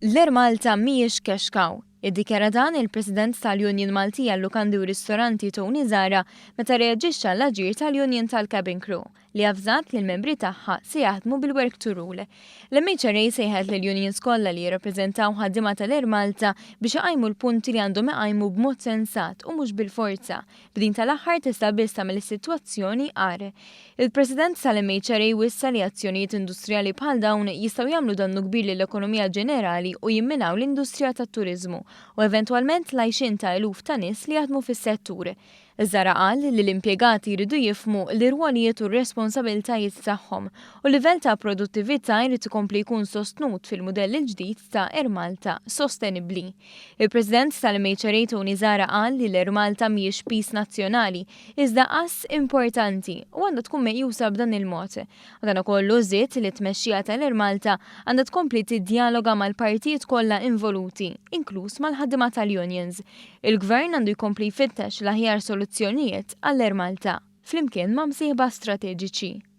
L-Air Malta mhijiex kexkaw. Iddikjara dan il-President tal-Union Maltija Lukandi u Ristoranti Tony Zara meta reaġixxa l-aġir tal-Union tal-Cabin Crew li avżat li l-membri tagħha se jaħdmu bil-work to rule. L-MHRA sejħet lill-unions kollha li jirrappreżentaw ħaddiema tal-Air Malta biex iqajmu l-punti li għandhom iqajmu b'mod sensat u mhux bil-forza. B'din tal-aħħar tista' biss tagħmel is-sitwazzjoni qare. Il-President tal-MHRA wissa li azzjonijiet industrijali bħal dawn jistgħu jagħmlu dannu kbir lill-ekonomija ġenerali u jimminaw l-industrija tat-turiżmu u eventwalment l-għajxin ta' eluf ta' nies li jaħdmu fis-settur. Iż-Zara qal li l-impjegati jridu jifhmu l-irwolijiet u r-responsabiltajiet tagħhom u l-livell ta' produttività jrid ikompli jkun sostnut fil-mudell il-ġdid ta' Air Malta sostenibbli. Il-President tal-MHRA Tony Zara qal li l-Air Malta mhijiex pis nazzjonali iżda qass importanti u għandha tkun meqjusa b'dan il-mod. Dan ukollu żied li t-tmexxija tal-Air Malta għandha tkompli tiddialoga mal-partijiet kollha involuti, inkluż mal-ħaddiema tal-unions. Il-Gvern għandu jkompli jfittex l-aħjar soluzzjonijiet għall-Air Malta flimkien ma' msieħba strateġiċi.